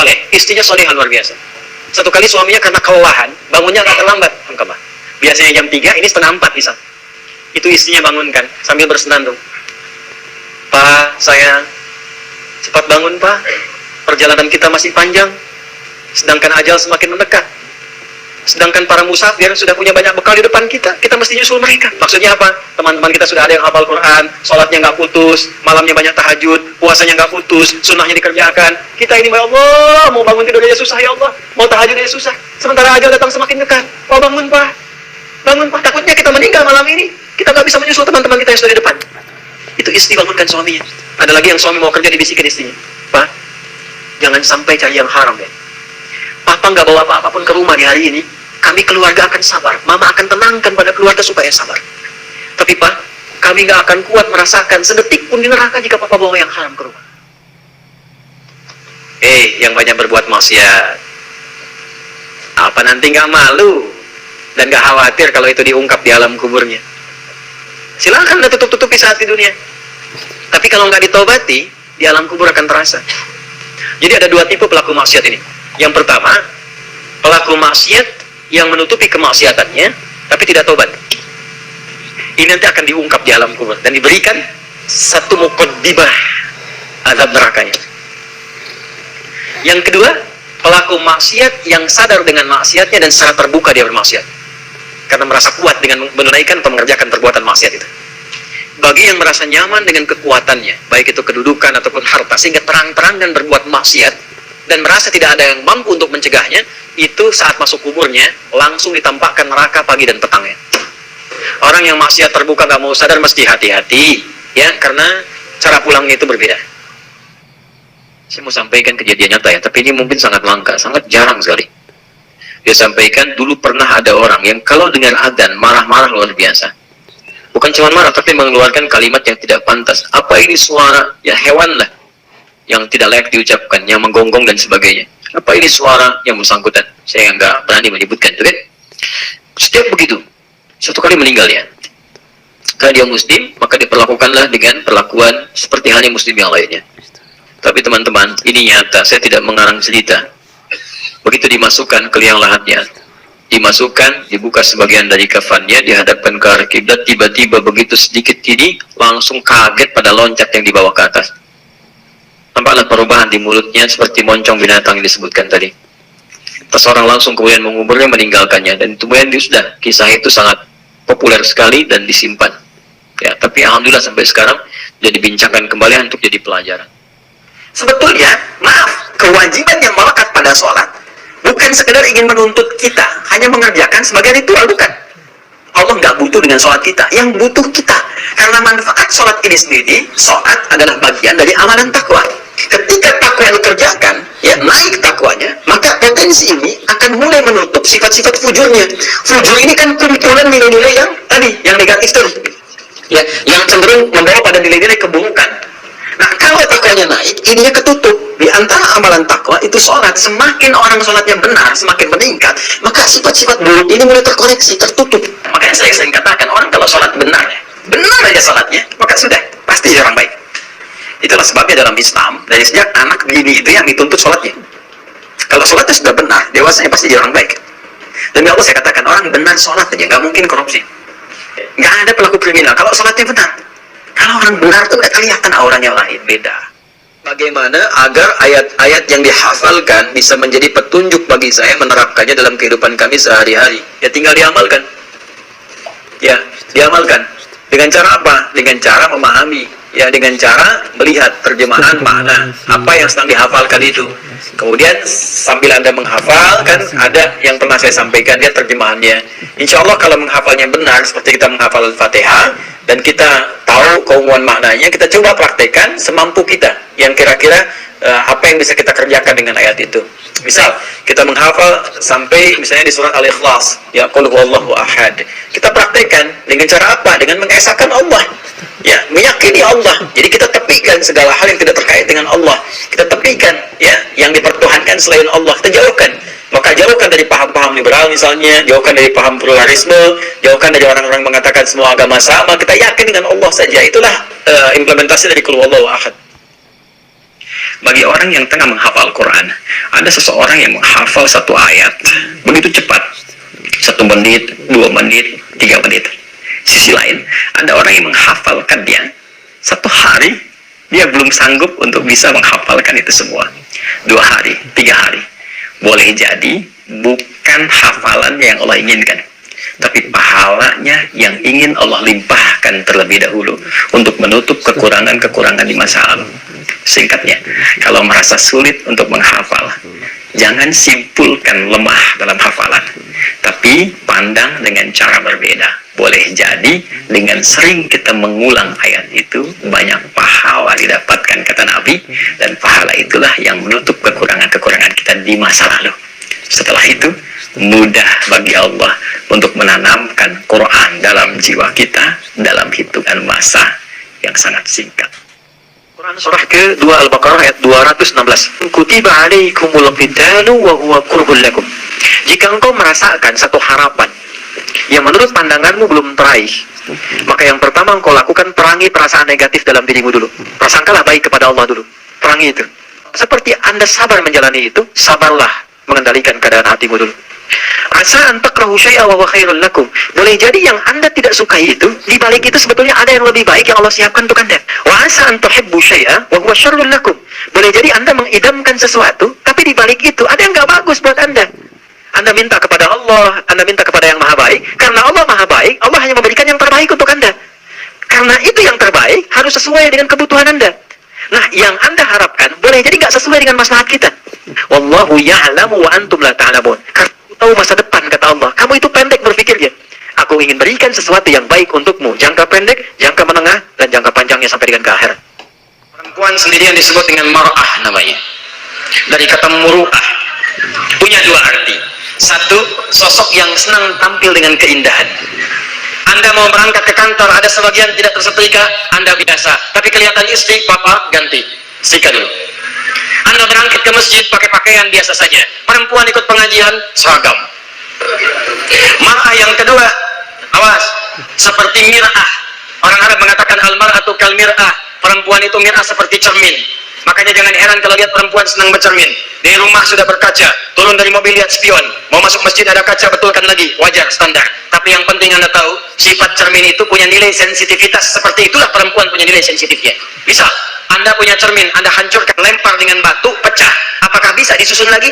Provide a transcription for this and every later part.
soleh, istrinya solehah luar biasa. Satu kali suaminya karena kelelahan, bangunnya agak terlambat. Biasanya jam 3, ini setengah 4 bisa. Itu istrinya bangunkan sambil bersenandung. Pak, saya cepat bangun, Pak. Perjalanan kita masih panjang, sedangkan ajal semakin mendekat. Sedangkan para musafir sudah punya banyak bekal di depan kita, kita mesti nyusul mereka. Maksudnya apa? Teman-teman kita sudah ada yang hafal Quran, sholatnya nggak putus, malamnya banyak tahajud, puasanya nggak putus, sunnahnya dikerjakan. Kita ini, ya Allah, mau bangun tidur aja susah, ya Allah. Mau tahajud aja susah. Sementara ajal datang semakin dekat. Oh, bangun, Pak. Bangun, Pak. Takutnya kita meninggal malam ini. Kita nggak bisa menyusul teman-teman kita yang sudah di depan. Itu istri bangunkan suaminya. Ada lagi yang suami mau kerja, dibisikin istrinya. Pak, jangan sampai cari yang haram, ya. Papa nggak bawa apa-apapun ke rumah di hari ini. Kami keluarga akan sabar. Mama akan tenangkan pada keluarga supaya sabar. Tapi Pak, kami nggak akan kuat merasakan sedetik pun di neraka jika Papa bawa yang haram ke rumah. Yang banyak berbuat maksiat, apa nanti nggak malu dan nggak khawatir kalau itu diungkap di alam kuburnya? Silakan udah tutup-tutupi saat di dunia. Tapi kalau nggak ditobati, di alam kubur akan terasa. Jadi ada dua tipe pelaku maksiat ini. Yang pertama, pelaku maksiat yang menutupi kemaksiatannya, tapi tidak tobat. Ini nanti akan diungkap di alam kubur dan diberikan satu muqaddimah azab nerakanya. Yang kedua, pelaku maksiat yang sadar dengan maksiatnya dan secara terbuka dia bermaksiat karena merasa kuat dengan menunaikan atau mengerjakan perbuatan maksiat itu. Bagi yang merasa nyaman dengan kekuatannya, baik itu kedudukan ataupun harta, sehingga terang-terangan berbuat maksiat dan merasa tidak ada yang mampu untuk mencegahnya, itu saat masuk kuburnya langsung ditampakkan neraka pagi dan petangnya. Orang yang maksiat terbuka nggak mau sadar mesti hati-hati, ya, karena cara pulangnya itu berbeda. Saya mau sampaikan kejadian nyata, ya, tapi ini mungkin sangat langka, sangat jarang sekali. Dia sampaikan dulu pernah ada orang yang kalau dengar adzan marah-marah luar biasa. Bukan cuma marah, tapi mengeluarkan kalimat yang tidak pantas. Apa ini suara? Ya hewan lah yang tidak layak diucapkan, yang menggonggong dan sebagainya. Apa ini suara yang bersangkutan? Saya nggak berani menyebutkan itu, kan? Setiap begitu, suatu kali meninggal, ya. Karena dia muslim, maka diperlakukanlah dengan perlakuan seperti halnya muslim yang lainnya. Tapi teman-teman, ini nyata, saya tidak mengarang cerita. Begitu dimasukkan ke liang lahatnya, dimasukkan, dibuka sebagian dari kafannya, dihadapkan ke arah kiblat, tiba-tiba begitu sedikit ini, langsung kaget pada loncat yang dibawa ke atas. Nampaklah perubahan di mulutnya seperti moncong binatang yang disebutkan tadi. Terus orang langsung kemudian menguburnya, meninggalkannya, dan kemudian sudah, kisah itu sangat populer sekali dan disimpan. Ya, tapi alhamdulillah sampai sekarang jadi dibincangkan kembali untuk jadi pelajaran. Sebetulnya, maaf, kewajiban yang melekat pada sholat bukan sekedar ingin menuntut kita hanya mengerjakan sebagai ritual, bukan. Allah nggak butuh dengan sholat kita, yang butuh kita. Karena manfaat sholat ini sendiri, sholat adalah bagian dari amalan takwa. Ketika takwa yang dikerjakan, ya naik takwanya, maka potensi ini akan mulai menutup sifat-sifat fujurnya. Fujur ini kan kumpulan nilai-nilai yang tadi, yang negatif tadi, ya, yang cenderung membawa pada nilai-nilai keburukan. Nah, kalau takwanya naik, ininya ketutup. Di antara amalan takwa itu sholat. Semakin orang sholatnya benar, semakin meningkat, maka sifat-sifat buruk ini mulai terkoreksi, tertutup. Makanya saya sering katakan, orang kalau sholat benar aja sholatnya, maka sudah, pasti orang baik. Itulah sebabnya dalam Islam, dari sejak anak begini itu yang dituntut sholatnya. Kalau sholatnya sudah benar, dewasanya pasti jadi orang baik. Demi Allah saya katakan, orang benar sholat aja, nggak mungkin korupsi. Nggak ada pelaku kriminal, kalau sholatnya benar. Kalau orang benar itu udah kelihatan auranya lain, beda. Bagaimana agar ayat-ayat yang dihafalkan bisa menjadi petunjuk bagi saya menerapkannya dalam kehidupan kami sehari-hari? Ya tinggal diamalkan. Ya, diamalkan. Dengan cara apa? Dengan cara memahami. Ya, dengan cara melihat terjemahan makna apa yang sedang dihafalkan itu. Kemudian sambil Anda menghafal, kan ada yang pernah saya sampaikan, dia terjemahannya. Insya Allah kalau menghafalnya benar, seperti kita menghafal Al-Fatihah, dan kita tahu keumuman maknanya, kita coba praktekkan semampu kita, yang kira-kira apa yang bisa kita kerjakan dengan ayat itu. Misal, kita menghafal sampai misalnya di surat Al-Ikhlas, ya, Qul huwallahu ahad. Kita praktekkan dengan cara apa? Dengan mengesahkan Allah. Ya, meyakini Allah. Jadi kita tepikan segala hal yang tidak terkait dengan Allah. Kita tepikan, ya, yang dipertuhankan selain Allah. Kita jauhkan. Maka jauhkan dari paham-paham liberal misalnya, jauhkan dari paham pluralisme, jauhkan dari orang-orang mengatakan semua agama sama. Kita yakin dengan Allah saja. Itulah implementasi dari Qul huwallahu ahad. Bagi orang yang tengah menghafal Quran, ada seseorang yang menghafal satu ayat begitu cepat, 1 menit, 2 menit, 3 menit. Sisi lain, ada orang yang menghafalkannya 1 hari, dia belum sanggup untuk bisa menghafalkan itu semua. 2 hari, 3 hari. Boleh jadi bukan hafalannya yang Allah inginkan, tapi pahalanya yang ingin Allah limpahkan terlebih dahulu untuk menutup kekurangan-kekurangan di masa lalu. Singkatnya, kalau merasa sulit untuk menghafal, jangan simpulkan lemah dalam hafalan, tapi pandang dengan cara berbeda. Boleh jadi dengan sering kita mengulang ayat itu, banyak pahala didapatkan, kata Nabi, dan pahala itulah yang menutup kekurangan-kekurangan kita di masa lalu. Setelah itu, mudah bagi Allah untuk menanamkan Quran dalam jiwa kita dalam hitungan masa yang sangat singkat. Quran surah ke-2 Al-Baqarah ayat 216. Kutiba alaikumul qitalu wa huwa kurhul lakum. Jika engkau merasakan satu harapan yang menurut pandanganmu belum teraih, maka yang pertama engkau lakukan, perangi perasaan negatif dalam dirimu dulu. Prasangkalah baik kepada Allah dulu. Perangi itu. Seperti Anda sabar menjalani itu, sabarlah mengendalikan keadaan hatimu dulu. Asa an takrahu syai'a wa huwa khairul lakum. Boleh jadi yang Anda tidak sukai itu, di balik itu sebetulnya ada yang lebih baik yang Allah siapkan untuk Anda. Wa asa an tuhibbu syai'a wa huwa syarrul lakum. Boleh jadi Anda mengidamkan sesuatu, tapi di balik itu ada yang enggak bagus buat Anda. Anda minta kepada Allah, Anda minta kepada yang Maha Baik, karena Allah Maha Baik, Allah hanya memberikan yang terbaik untuk Anda. Karena itu yang terbaik harus sesuai dengan kebutuhan Anda. Nah, yang Anda harapkan boleh jadi nggak sesuai dengan maslahat kita. Wallahu ya'lamu wa antum la ta'lamun. Karena aku tahu masa depan, kata Allah. Kamu itu pendek berpikirnya. Aku ingin berikan sesuatu yang baik untukmu, jangka pendek, jangka menengah, dan jangka panjangnya sampai dengan ke akhirat. Perempuan sendiri yang disebut dengan mar'ah namanya. Dari kata muru'ah. Punya 2 arti. 1, sosok yang senang tampil dengan keindahan. Anda mau berangkat ke kantor, ada sebagian tidak tersetrika, Anda biasa. Tapi kelihatan istri, papa ganti. Setrika dulu. Anda berangkat ke masjid pakai pakaian biasa saja. Perempuan ikut pengajian, seragam. Mar'ah yang kedua, awas, seperti mir'ah. Orang Arab mengatakan al-mar'atu kal mir'ah. Perempuan itu mir'ah seperti cermin. Makanya jangan heran kalau lihat perempuan senang bercermin. Di rumah sudah berkaca, turun dari mobil lihat spion. Mau masuk masjid ada kaca, betulkan lagi. Wajar, standar. Tapi yang penting Anda tahu, sifat cermin itu punya nilai sensitivitas. Seperti itulah perempuan punya nilai sensitifnya. Bisa, Anda punya cermin, Anda hancurkan, lempar dengan batu, pecah. Apakah bisa disusun lagi?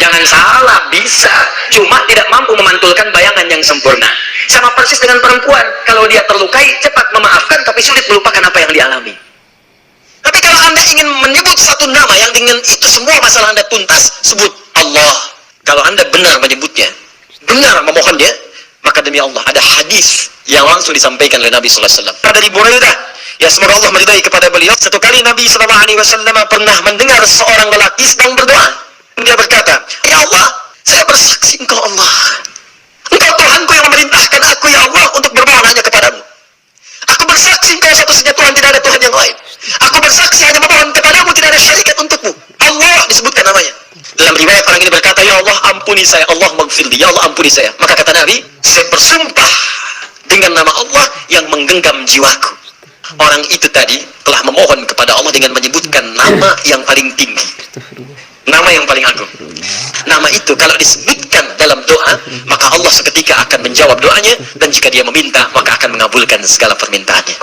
Jangan salah, bisa. Cuma tidak mampu memantulkan bayangan yang sempurna. Sama persis dengan perempuan. Kalau dia terlukai, cepat memaafkan, tapi sulit melupakan apa yang dialami. Tapi kalau Anda ingin menyebut satu nama yang dengan itu semua masalah Anda tuntas, sebut Allah. Kalau Anda benar menyebutnya, benar memohon dia, maka demi Allah ada hadis yang langsung disampaikan oleh Nabi sallallahu alaihi wasallam. Dari Buraidah, ya semoga Allah meridai kepada beliau, satu kali Nabi sallallahu alaihi wasallam pernah mendengar seorang lelaki sedang berdoa. Dia berkata, "Ya Allah, saya bersaksi Engkau Allah. Engkau Tuhanku yang memerintahkan aku, ya Allah, untuk bermohon hanya kepadamu. Aku bersaksi Engkau satu-satunya Tuhan, tidak ada Tuhan yang lain. Aku bersaksi hanya memohon kepadamu, tidak ada syarikat untukmu." Allah disebutkan namanya. Dalam riwayat orang ini berkata, "Ya Allah, ampuni saya. Allah maghfirli. Ya Allah, ampuni saya." Maka kata Nabi, "Saya bersumpah dengan nama Allah yang menggenggam jiwaku." Orang itu tadi telah memohon kepada Allah dengan menyebutkan nama yang paling tinggi, nama yang paling agung. Nama itu kalau disebutkan dalam doa, maka Allah seketika akan menjawab doanya, dan jika dia meminta, maka akan mengabulkan segala permintaannya.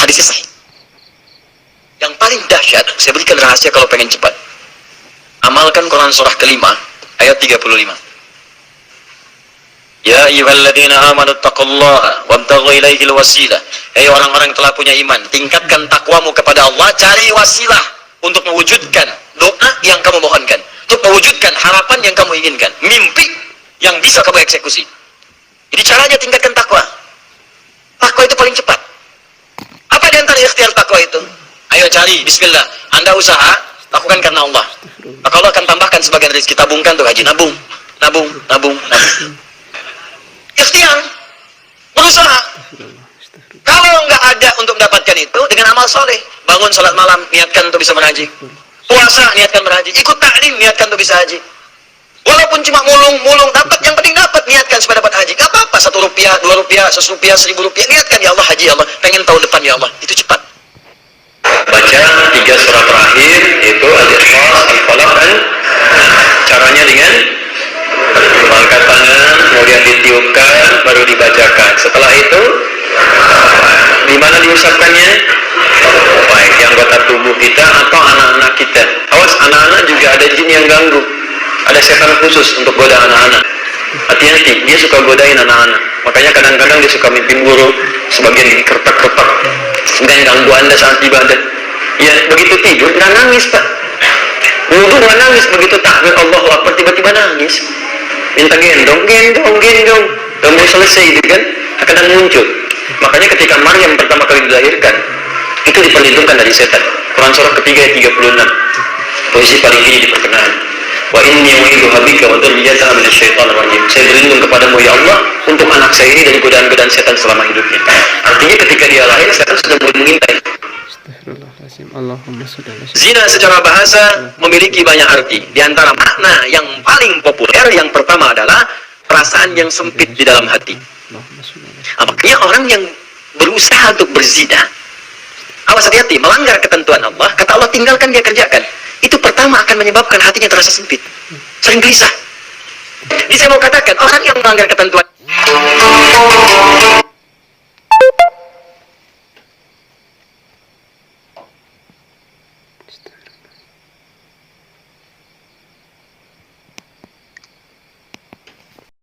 Hadisnya sahih. Yang paling dahsyat, saya berikan rahasia kalau pengen cepat. Amalkan Quran surah ke-5 ayat 35. Ya ayyuhalladzina amanu taqullaha wabtaghu ilaihil wasilah. Hei orang-orang yang telah punya iman, tingkatkan takwamu kepada Allah, cari wasilah untuk mewujudkan doa yang kamu mohonkan, untuk mewujudkan harapan yang kamu inginkan, mimpi yang bisa kamu eksekusi. Jadi caranya tingkatkan takwa. Takwa itu paling cepat. Apa di antara ikhtiar takwa itu? Ayo cari, bismillah. Anda usaha, lakukan karena Allah. Maka Allah akan tambahkan sebagian rezeki. Tabungkan untuk haji, nabung, nabung, nabung, nabung. Ikhtiar, berusaha. Kalau nggak ada untuk mendapatkan itu, dengan amal soleh, bangun salat malam, niatkan untuk bisa berhaji. Puasa, niatkan berhaji. Ikut taklim, niatkan untuk bisa haji. Walaupun cuma mulung-mulung, dapat yang penting dapat, niatkan supaya dapat haji. Gak apa-apa, 1 rupiah, 2 rupiah, 100 rupiah, 1000 rupiah, niatkan, ya Allah haji, ya Allah, pengen tahun depan, ya Allah. Itu cepat. Baca 3 surat terakhir lahir itu al-ikhlas, al-falaq, dan caranya dengan mengangkat tangan, kemudian ditiupkan, baru dibacakan. Setelah itu, di mana diusapkannya? Baik di anggota tubuh kita atau anak-anak kita. Awas, anak-anak juga ada jin yang ganggu. Ada setan khusus untuk goda anak-anak. Hati-hati, dia suka godain anak-anak. Makanya kadang-kadang dia suka mimpi buruk, sebagian dikertak-kertak, dan ganggu Anda saat ibadah. Ya, begitu tidur, nggak nangis, Pak. Wudhu nggak nangis, begitu takbir Allahu Akbar tiba-tiba nangis. Minta gendong. Udah mau selesai itu kan, kadang muncul. Makanya ketika Maryam pertama kali dilahirkan, itu diperlindungkan dari setan. Quran surah ketiga ayat 36. Posisi paling tinggi di pertengahan. Wa inni u'idzuha bika wa dzurriyyataha minasyaitonir rajim. Saya berlindung kepadamu ya Allah untuk anak saya ini dari godaan-godaan setan selama hidupnya. Artinya ketika dia lahir, setan sudah mulai mengintai. Zina secara bahasa memiliki banyak arti. Di antara makna yang paling populer, yang pertama adalah perasaan yang sempit di dalam hati. Makanya orang yang berusaha untuk berzina, awas, hati-hati, melanggar ketentuan Allah, kata Allah tinggalkan, dia kerjakan. Itu pertama akan menyebabkan hatinya terasa sempit, sering gelisah. Jadi saya mau katakan, orang yang melanggar ketentuan